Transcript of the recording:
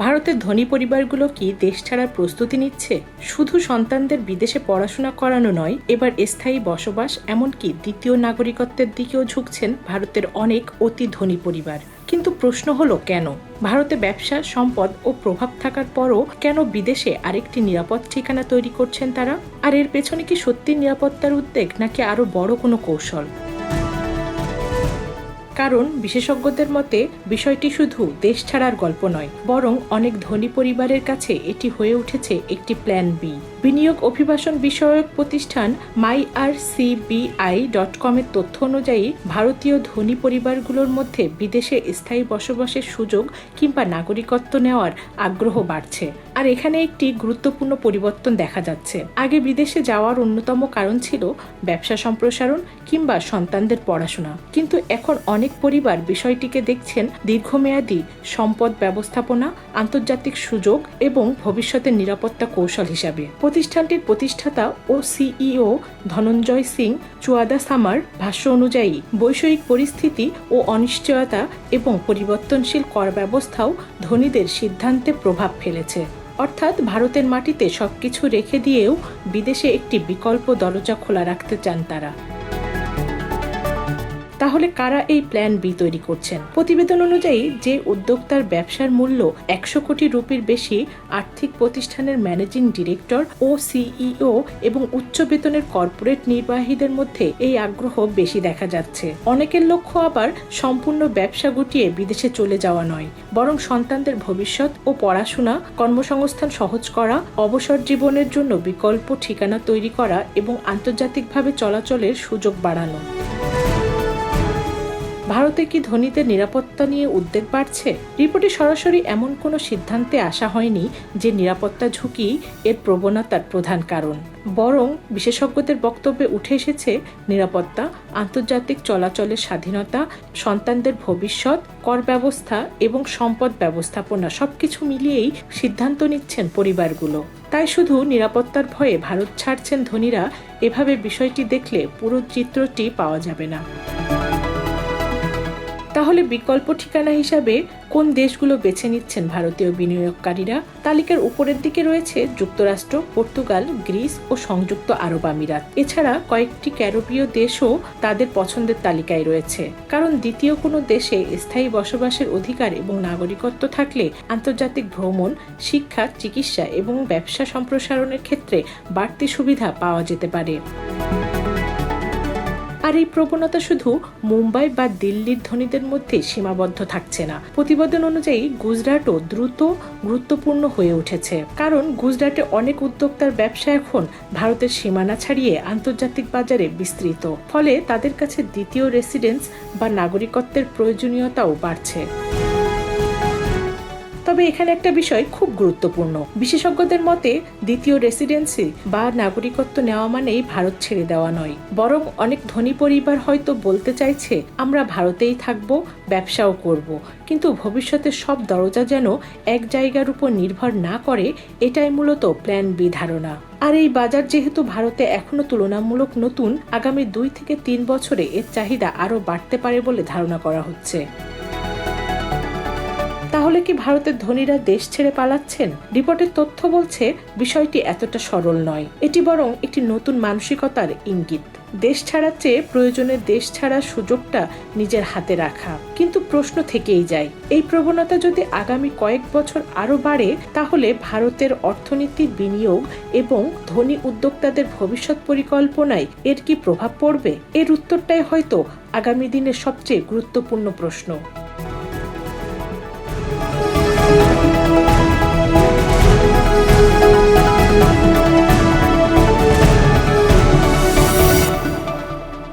ভারতের ধনী পরিবারগুলো কি দেশ ছাড়ার প্রস্তুতি নিচ্ছে? শুধু সন্তানদের বিদেশে পড়াশোনা করানো নয়, এবার স্থায়ী বসবাস এমনকি দ্বিতীয় নাগরিকত্বের দিকেও ঝুঁকছেন ভারতের অনেক অতি ধনী পরিবার। কিন্তু প্রশ্ন হলো কেন? ভারতে ব্যবসা, সম্পদ ও প্রভাব থাকার পরও কেন বিদেশে আরেকটি নিরাপদ ঠিকানা তৈরি করছেন তারা? আর এর পেছনে কি সত্যি নিরাপত্তার উদ্বেগ নাকি আরো বড় কোনো কৌশল? কারণ বিশেষজ্ঞদের মতে বিষয়টি শুধু দেশ ছাড়ার গল্প নয়, বরং অনেক ধনী পরিবারের কাছে এটি হয়ে উঠেছে একটি প্ল্যান বি। বিনিয়োগ অভিবাসন বিষয়ক প্রতিষ্ঠান myrcbi.com এর তথ্য অনুযায়ী ভারতীয় ধনী পরিবারগুলোর মধ্যে বিদেশে স্থায়ী বসবাসের সুযোগ কিংবা নাগরিকত্ব নেওয়ার আগ্রহ বাড়ছে। আর এখানে একটি গুরুত্বপূর্ণ পরিবর্তন দেখা যাচ্ছে। আগে বিদেশে যাওয়ার অন্যতম কারণ ছিল ব্যবসা সম্প্রসারণ কিংবা সন্তানদের পড়াশোনা, কিন্তু এখন অনেক পরিবার বিষয়টিকে দেখছেন দীর্ঘমেয়াদী সম্পদ ব্যবস্থাপনা, আন্তর্জাতিক সুযোগ এবং ভবিষ্যতের নিরাপত্তা কৌশল হিসাবে। প্রতিষ্ঠানটির প্রতিষ্ঠাতা ও সিইও ধনঞ্জয় সিং চুয়াদাসামার ভাষ্য অনুযায়ী বৈষয়িক পরিস্থিতি ও অনিশ্চয়তা এবং পরিবর্তনশীল কর ব্যবস্থাও ধনীদের সিদ্ধান্তে প্রভাব ফেলেছে। অর্থাৎ ভারতের মাটিতে সবকিছু রেখে দিয়েও বিদেশে একটি বিকল্প দরজা খোলা রাখতে চান তারা। তাহলে কারা এই প্ল্যান বি তৈরি করছেন? প্রতিবেদন অনুযায়ী যে উদ্যোক্তার ব্যবসার মূল্য 100 কোটি রুপির বেশি, আর্থিক প্রতিষ্ঠানের ম্যানেজিং ডিরেক্টর ও সিইও এবং উচ্চ বেতনের কর্পোরেট নির্বাহীদের মধ্যে এই আগ্রহ বেশি দেখা যাচ্ছে। অনেকের লক্ষ্য আবার সম্পূর্ণ ব্যবসা গুটিয়ে বিদেশে চলে যাওয়া নয়, বরং সন্তানদের ভবিষ্যৎ ও পড়াশোনা, কর্মসংস্থান সহজ করা, অবসর জীবনের জন্য বিকল্প ঠিকানা তৈরি করা এবং আন্তর্জাতিকভাবে চলাচলের সুযোগ বাড়ানো। ভারতে কি ধনীদের নিরাপত্তা নিয়ে উদ্বেগ বাড়ছে? রিপোর্টে সরাসরি এমন কোনো সিদ্ধান্তে আসা হয়নি যে নিরাপত্তা ঝুঁকি এর প্রবণতার প্রধান কারণ, বরং বিশেষজ্ঞদের বক্তব্যে উঠে এসেছে নিরাপত্তা, আন্তর্জাতিক চলাচলের স্বাধীনতা, সন্তানদের ভবিষ্যৎ, কর ব্যবস্থা এবং সম্পদ ব্যবস্থাপনা সবকিছু মিলিয়েই সিদ্ধান্ত নিচ্ছেন পরিবারগুলো। তাই শুধু নিরাপত্তার ভয়ে ভারত ছাড়ছেন ধনীরা, এভাবে বিষয়টি দেখলে পুরো চিত্রটি পাওয়া যাবে না। তাহলে বিকল্প ঠিকানা হিসাবে কোন দেশগুলো বেছে নিচ্ছেন ভারতীয় বিনিয়োগকারীরা? তালিকার উপরের দিকে রয়েছে যুক্তরাষ্ট্র, পর্তুগাল, গ্রিস ও সংযুক্ত আরব আমিরাত। এছাড়া কয়েকটি ক্যারিবীয় দেশও তাদের পছন্দের তালিকায় রয়েছে, কারণ দ্বিতীয় কোনো দেশে স্থায়ী বসবাসের অধিকার এবং নাগরিকত্ব থাকলে আন্তর্জাতিক ভ্রমণ, শিক্ষা, চিকিৎসা এবং ব্যবসা সম্প্রসারণের ক্ষেত্রে বাড়তি সুবিধা পাওয়া যেতে পারে। আর এই প্রবণতা শুধু মুম্বাই বা দিল্লির ধনীদের মধ্যে সীমাবদ্ধ থাকছে না। প্রতিবেদন অনুযায়ী গুজরাটও দ্রুত গুরুত্বপূর্ণ হয়ে উঠেছে, কারণ গুজরাটে অনেক উদ্যোক্তার ব্যবসা এখন ভারতের সীমানা ছাড়িয়ে আন্তর্জাতিক বাজারে বিস্তৃত। ফলে তাদের কাছে দ্বিতীয় রেসিডেন্স বা নাগরিকত্বের প্রয়োজনীয়তাও বাড়ছে। তবে এখানে একটা বিষয় খুব গুরুত্বপূর্ণ। বিশেষজ্ঞদের মতে দ্বিতীয় রেসিডেন্সি বা নাগরিকত্ব নেওয়া মানেই ভারত ছেড়ে দেওয়া নয়, বরং অনেক ধনী পরিবার হয়তো বলতে চাইছে আমরা ভারতেই থাকব, ব্যবসাও করব, কিন্তু ভবিষ্যতের সব দরজা যেন এক জায়গার উপর নির্ভর না করে, এটাই মূলত প্ল্যান বি ধারণা। আর এই বাজার যেহেতু ভারতে এখনো তুলনামূলক নতুন, আগামী 2 থেকে 3 বছরে এর চাহিদা আরও বাড়তে পারে বলে ধারণা করা হচ্ছে। তাহলে কি ভারতের ধনীরা দেশ ছেড়ে পালাচ্ছেন? রিপোর্টের তথ্য বলছে বিষয়টি এতটা সরল নয়, এটি বরং একটি নতুন মানসিকতার ইঙ্গিত। দেশ ছাড়ার চেয়ে প্রয়োজনে দেশ ছাড়ার সুযোগটা নিজের হাতে রাখা। কিন্তু প্রশ্ন থেকেই যায়, এই প্রবণতা যদি আগামী কয়েক বছর আরো বাড়ে, তাহলে ভারতের অর্থনীতি, বিনিয়োগ এবং ধনী উদ্যোক্তাদের ভবিষ্যৎ পরিকল্পনায় এর কি প্রভাব পড়বে? এর উত্তরটাই হয়তো আগামী দিনের সবচেয়ে গুরুত্বপূর্ণ প্রশ্ন।